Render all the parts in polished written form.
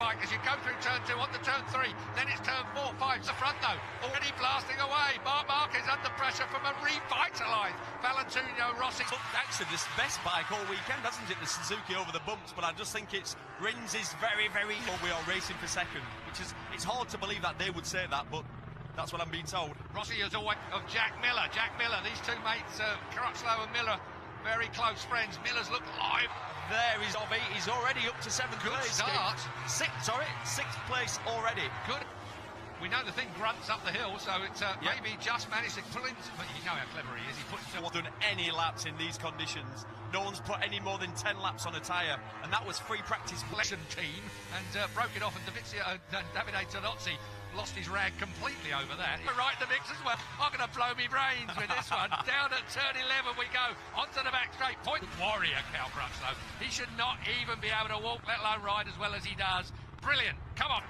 Mike, as you go through turn 2 onto turn 3, then it's turn 4, 5, the front though, already blasting away. Mark is under pressure from a revitalised Valentino Rossi. Actually, this best bike all weekend, hasn't it, the Suzuki over the bumps, but I just think Rins is very, very well. We are racing for second, which is, it's hard to believe that they would say that, but that's what I'm being told. Rossi is always of Jack Miller, these two mates, Crutchlow and Miller, very close friends. Miller's looked live. There is Ovi, he's already up to 7th Good place. Start. Sixth place already. Good. We know the thing grunts up the hill, so it's maybe just managed to pull him. But you know how clever he is. He puts Not done any laps in these conditions. No one's put any more than 10 laps on a tyre, and that was free practice. Lesson team and broke it off, and Davide Tonozzi lost his rag completely over that. Right in the mix as well. I'm going to blow me brains with this one. Down at turn 11 we go. Onto the back straight. Point warrior, Cal Crutchlow. He should not even be able to walk, let alone ride as well as he does. Brilliant. Come on.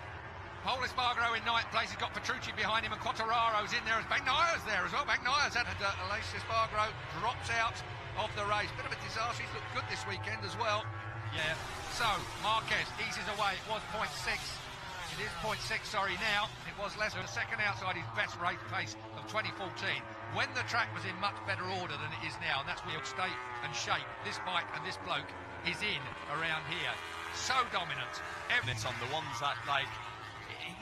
Paul Espargaro in 9th place. He's got Petrucci behind him, and Quattararo's in there. Bagnaya's there as well. Bagnaya's and Aleix Espargaro drops out of the race. Bit of a disaster. He's looked good this weekend as well. Yeah. So Marquez eases away. It was 0.6. It is 0.6, sorry, now. It was less than a second outside his best race pace of 2014, when the track was in much better order than it is now, and that's where state and shape this bike and this bloke is in around here. So dominant. It's on the ones that, like,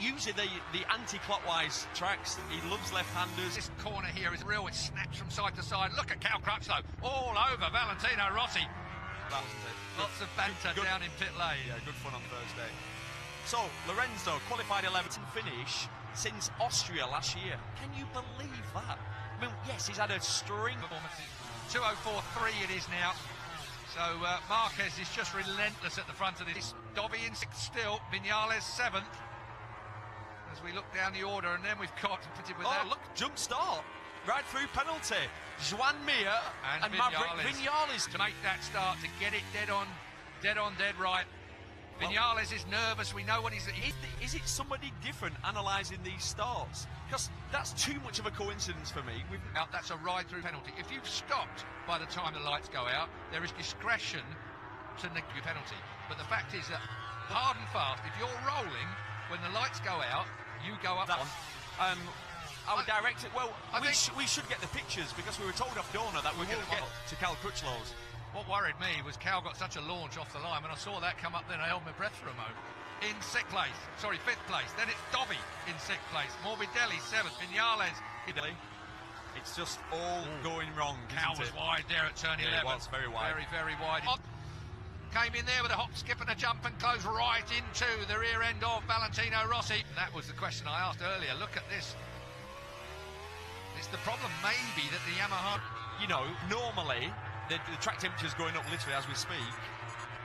usually the anti-clockwise tracks, he loves left-handers. This corner here is real, it snaps from side to side. Look at Cal Crutchlow, all over Valentino Rossi. Lots of banter down in pit lane. Yeah, good fun on Thursday. So, Lorenzo, qualified 11th finish since Austria last year. Can you believe that? I mean, yes, he's had a string of performances. 2:04.3 it is now. So, Marquez is just relentless at the front of this. Dobby in 6th still, Vinales 7th. As we look down the order, and then we've got to put it with that. Look, jump start. Right through penalty. Joan Mir and Maverick Vinales. To make that start, to get it dead on, dead right. Vinales is nervous, we know what he's... Is it somebody different analysing these starts? Because that's too much of a coincidence for me. Now, that's a ride-through penalty. If you've stopped by the time the lights go out, there is discretion to negate your penalty. But the fact is that, hard and fast, if you're rolling, when the lights go out, you go up... That one. I would direct it... Well, we should get the pictures, because we were told off Dorna that we will get to Cal Crutchlow's. What worried me was Cal got such a launch off the line. When I saw that come up, then I held my breath for a moment. In 6th place, sorry, 5th place. Then it's Dobby in 6th place. Morbidelli 7th. Vinales. It's just all going wrong. Cal was wide there at turn 11. It was very wide. Very, very wide. Came in there with a hop, skip, and a jump, and closed right into the rear end of Valentino Rossi. That was the question I asked earlier. Look at this. It's the problem, maybe, that the Yamaha. You know, normally. The track temperature's going up literally as we speak.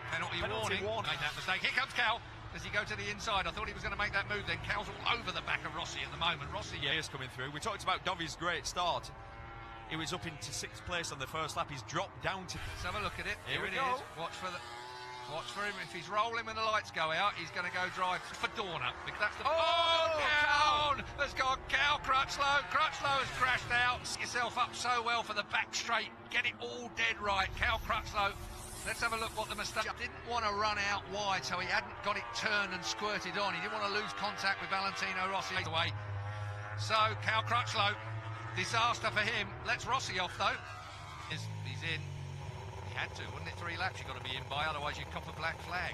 Penalty warning. Made that mistake. Here comes Cal. Does he go to the inside? I thought he was going to make that move then. Cal's all over the back of Rossi at the moment. Rossi, yeah, is coming through. We talked about Dovy's great start. He was up into 6th place on the first lap. He's dropped down to... Let's have a look at it. Here it is. Watch for him. If he's rolling when the lights go out, he's going to go drive for Dorna. Because that's the... Down! Has gone Cal Crutchlow. Crutchlow has crashed out. Set yourself up so well for the back straight. Get it all dead right. Cal Crutchlow. Let's have a look what the mistake... Didn't want to run out wide, so he hadn't got it turned and squirted on. He didn't want to lose contact with Valentino Rossi away. So, Cal Crutchlow, disaster for him. Lets Rossi off, though. He's in. He had to, wouldn't it? 3 laps you've got to be in by, otherwise you cop a black flag.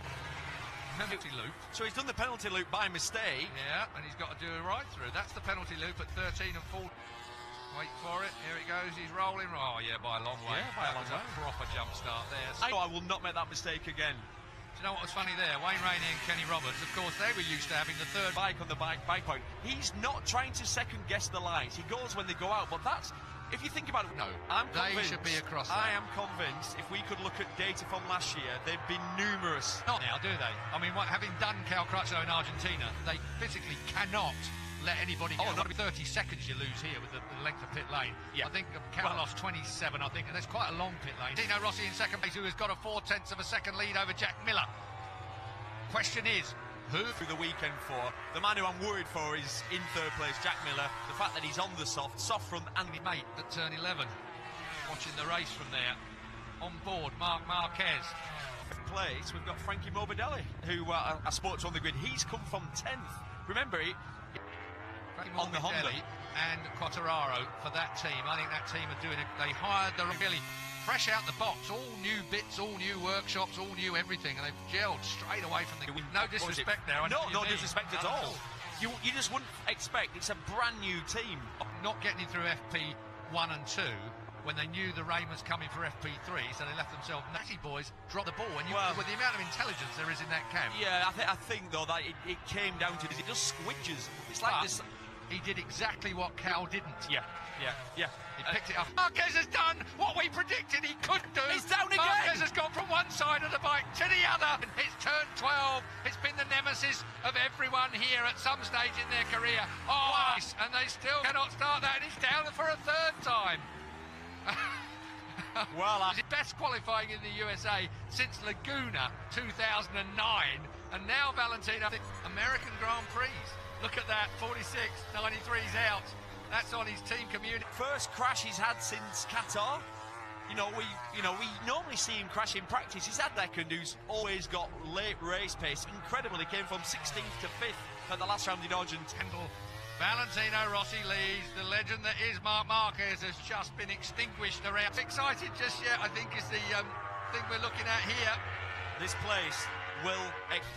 Penalty loop. So he's done the penalty loop by mistake. Yeah, and he's got to do a ride through. That's the penalty loop at 13 and 4. Wait for it. Here it goes. He's rolling. Oh, yeah, by a long way. Yeah, by a long way. A proper jump start there. So I will not make that mistake again. Do you know what was funny there? Wayne Rainey and Kenny Roberts, of course, they were used to having the third bike on the bike point. He's not trying to second-guess the lines. He goes when they go out, but that's... If you think about it, no, I'm convinced, they should be across that. I am convinced if we could look at data from last year, they'd be numerous. Not now, do they? I mean, having done Cal Crutchlow in Argentina, they physically cannot let anybody go. Not 30 seconds you lose here with the length of pit lane. Yeah. I think Cal lost 27, I think, and that's quite a long pit lane. Dino Rossi in 2nd place, who has got a 0.4 of a second lead over Jack Miller. Question is, who through the weekend for? The man who I'm worried for is in 3rd place, Jack Miller. The fact that he's on the soft front and the mate at turn 11. Watching the race from there. On board, Marc Marquez. place, we've got Frankie Morbidelli, who I spoke to on the grid. He's come from 10th. Remember, on the Honda. And Quartararo for that team. I think that team are doing it. They hired the really fresh out the box, all new bits, all new workshops, all new everything, and they've gelled straight away from the... No disrespect there. No disrespect at all. You just wouldn't expect. It's a brand new team. Not getting through FP1 and 2 when they knew the rain was coming for FP3, so they left themselves... Natty boys dropped the ball, and with the amount of intelligence there is in that camp. Yeah, I think though, that it came down to this. It just squidges. It's like this... He did exactly what Cal didn't. Yeah. He picked it up. Marquez has done what we predicted he could do. He's down again. Marquez has gone from one side of the bike to the other. It's turn 12. It's been the nemesis of everyone here at some stage in their career. Wow. And they still cannot start that. And he's down for a third time. Well, it's best qualifying in the USA since Laguna 2009. And now Valentino, American Grand Prix. Look at that, 46, 93's out. That's on his team community. First crash he's had since Qatar. We normally see him crash in practice. He's had Deckard, who's always got late race pace. Incredible, he came from 16th to 5th at the last round in Argentina. Valentino Rossi leads. The legend that is Marc Marquez has just been extinguished around. Excited just yet, I think, is the thing we're looking at here. This place will...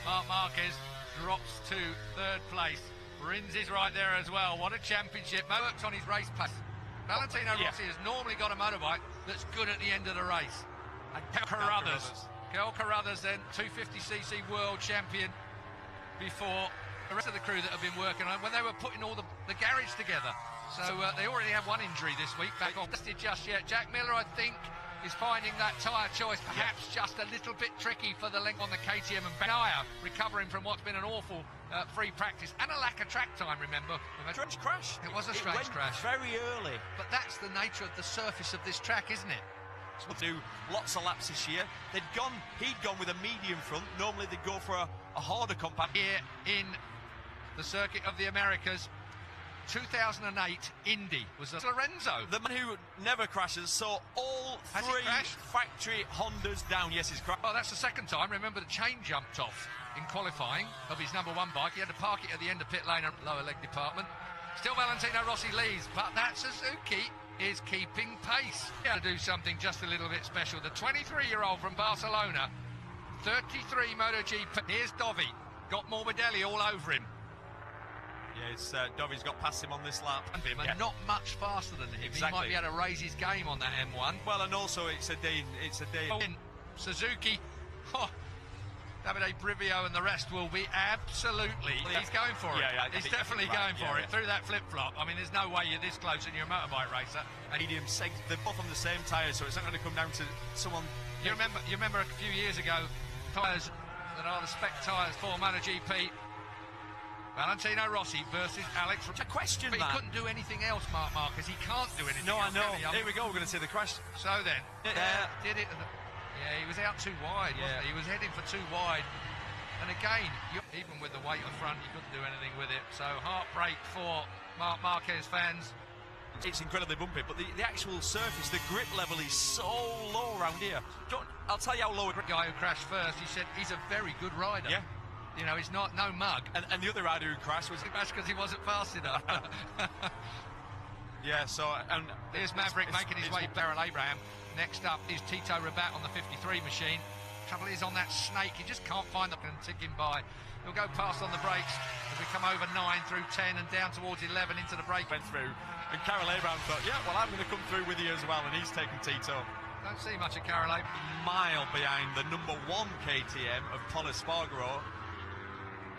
Marc Marquez drops to third place. Rins is right there as well. What a championship. Works on his race pace. Valentino Rossi has normally got a motorbike that's good at the end of the race. And Kel Carruthers then 250cc world champion before the rest of the crew that have been working on when they were putting all the garage together. So they already have one injury this week back on. Just yet. Jack Miller, I think, is finding that tyre choice perhaps just a little bit tricky for the length on the KTM, and Benaya recovering from what's been an awful free practice and a lack of track time, remember. Strange crash. It was a strange crash. Very early. But that's the nature of the surface of this track, isn't it? We'll do lots of laps this year. He'd gone with a medium front. Normally they'd go for a harder compact. Here in the Circuit of the Americas, 2008 Indy was Lorenzo. The man who never crashes, saw all three factory Hondas down. Yes, he's crashed. Oh, that's the second time. Remember, the chain jumped off in qualifying of his number one bike. He had to park it at the end of pit lane, lower leg department. Still Valentino Rossi leads, but that Suzuki is keeping pace. To do something just a little bit special. The 23-year-old from Barcelona, 33 Motogp. Here's Dovi, got Morbidelli all over him. Yeah, Dovi's got past him on this lap. And not much faster than him. Exactly. He might be able to raise his game on that M1. Well, and also it's a day. Suzuki, Davide Brivio and the rest will be absolutely... He's going for it. He's definitely going for it. Through that flip-flop. I mean, there's no way you're this close and you're a motorbike racer. Medium seg, they're both on the same tyre, so it's not going to come down to someone... You remember a few years ago, tyres that are the spec tyres for MotoGP. Valentino Rossi versus Alex. I question but that. He couldn't do anything else, Marc Marquez. He can't do anything else. No, I know. Here we go. We're going to see the crash. So then, did it... Yeah, he was out too wide, wasn't he? He was heading for too wide. And again, even with the weight up front, you couldn't do anything with it. So heartbreak for Marc Marquez fans. It's incredibly bumpy, but the actual surface, the grip level is so low around here. I'll tell you how low. The guy who crashed first, he said he's a very good rider. Yeah. You know, he's no mug. And the other rider who crashed was... He crashed because he wasn't fast enough. Yeah, so... And here's Maverick making his way. Beryl Abraham. Next up is Tito Rabat on the 53 machine. Trouble is on that snake, he just can't find the... and tick him by. He'll go past on the brakes as we come over 9 through 10 and down towards 11 into the break. Went through. And Carol Abraham thought, yeah, well, I'm going to come through with you as well. And he's taken Tito. Don't see much of Carol Abraham. Mile behind the number 1 KTM of Paul Espargaro.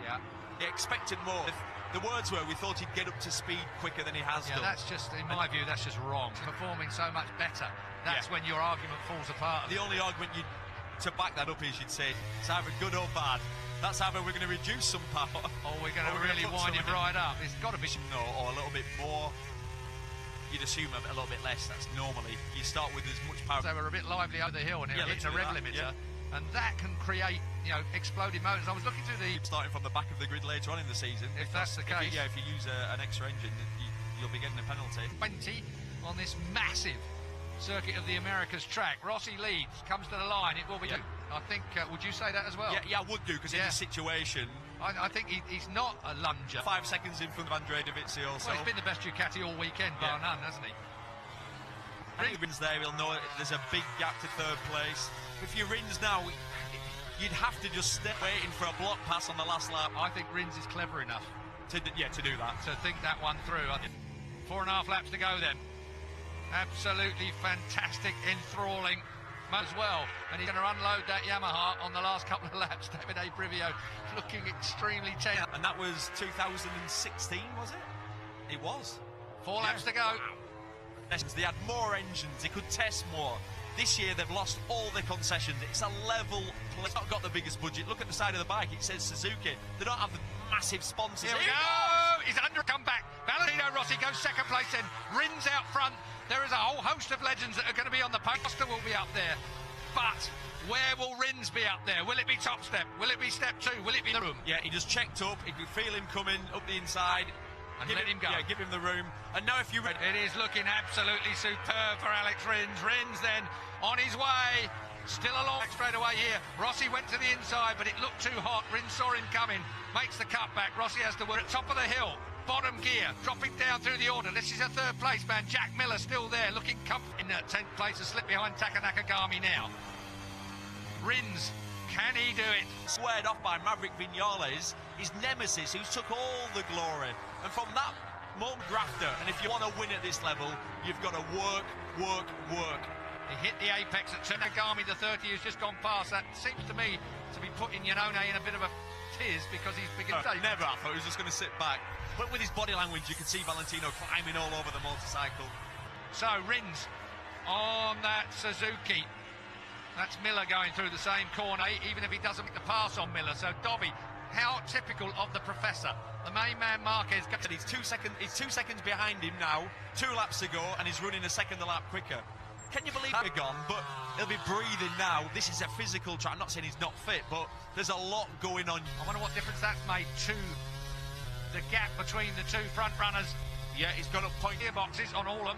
Yeah. He expected more. The words were, we thought he'd get up to speed quicker than he has done. That's just, in my view, that's just wrong. Performing so much better. That's when your argument falls apart. The only argument to back that up is you'd say it's either good or bad. That's either we're going to reduce some power or we're going to really wind him right up. It's got to be or a little bit more. You'd assume a little bit less. That's normally you start with as much power. They were a bit lively over the hill and hitting a rev limiter, and that can create exploding motors. I was looking through the starting from the back of the grid later on in the season. If that's the case, if you use an extra engine, you'll be getting a penalty. 20 on this massive circuit of the Americas track. Rossi leads, comes to the line. It will be. I think. Would you say that as well? Yeah, I would do, because in this situation, I think he's not a lunger. 5 seconds in front of Andrea Dovizioso. Well, he's been the best Ducati all weekend, bar none, hasn't he? If he wins there, he'll know there's a big gap to third place. If you Rins now, you'd have to just stay waiting for a block pass on the last lap. I think Rins is clever enough to do that. To think that one through. 4.5 laps to go then. Absolutely fantastic, enthralling as well, and he's going to unload that Yamaha on the last couple of laps. Davide Brivio looking extremely tense. And that was 2016, was it? It was. 4 laps to go. They had more engines, they could test more. This year they've lost all their concessions. It's a level place. It's not got the biggest budget. Look at the side of the bike, it says Suzuki. They don't have the massive sponsors. Here we go! He's under a comeback. Valentino Rossi goes second place in. Rins out front. There is a whole host of legends that are going to be on the poster. Will be up there. But where will Rins be up there? Will it be top step? Will it be step 2? Will it be the room? Yeah, he just checked up. He could feel him coming up the inside. And let him go. Yeah, give him the room. And now if you... It is looking absolutely superb for Alex Rins. Rins then on his way. Still along straight away here. Rossi went to the inside, but it looked too hot. Rins saw him coming. Makes the cutback. Rossi has to work at top of the hill. Bottom gear, dropping down through the order. This is a third place man. Jack Miller still there, looking comfortable in 10th place, a slip behind Taka Nakagami now. Rins, can he do it? Squared off by Maverick Viñales, his nemesis, who took all the glory. And from that moment, grafter. And if you want to win at this level, you've got to work. He hit the apex at Nakagami, the 30 who's just gone past. That seems to me to be putting Iannone in a bit of a tiz, because he's beginning to... Never, I thought he was just going to sit back. But with his body language, you can see Valentino climbing all over the motorcycle. So, Rins on that Suzuki. That's Miller going through the same corner, even if he doesn't make the pass on Miller. So, Dobby, how typical of the professor. The main man, Marquez... He's 2 seconds behind him now, 2 laps to go, and he's running a second a lap quicker. Can you believe they're gone? But he'll be breathing now. This is a physical track. I'm not saying he's not fit, but there's a lot going on. I wonder what difference that's made to the gap between the 2 front runners. Yeah, he's got up point gearboxes on all of them.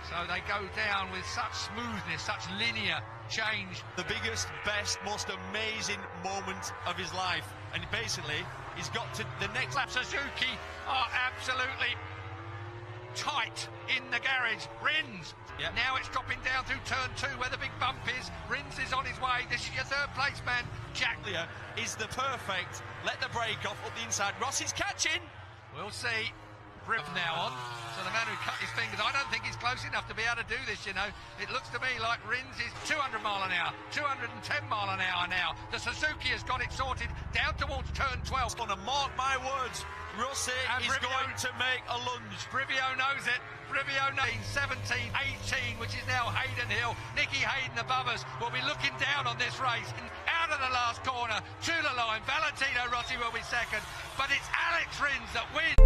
So they go down with such smoothness, such linear change. The biggest, best, most amazing moment of his life. And basically, he's got to the next lap. Suzuki are absolutely tight in the garage. Rins. Yep. Now it's dropping down through turn 2 where the big bump is. Rins is on his way. This is your third place man. Jack Lear is the perfect. Let the brake off up the inside. Rossi's catching. We'll see. Briv now on. So the man who cut his fingers, I don't think he's close enough to be able to do this, you know. It looks to me like Rins is 200 mile an hour, 210 mile an hour now. The Suzuki has got it sorted down towards turn 12. On to mark my words, Rossi is going to make a lunge. Brivio knows it. Brivio knows 17, 18, which is now Hayden Hill. Nicky Hayden above us will be looking down on this race. And out of the last corner to the line. Valentino Rossi will be second, but it's Alex Rins that wins.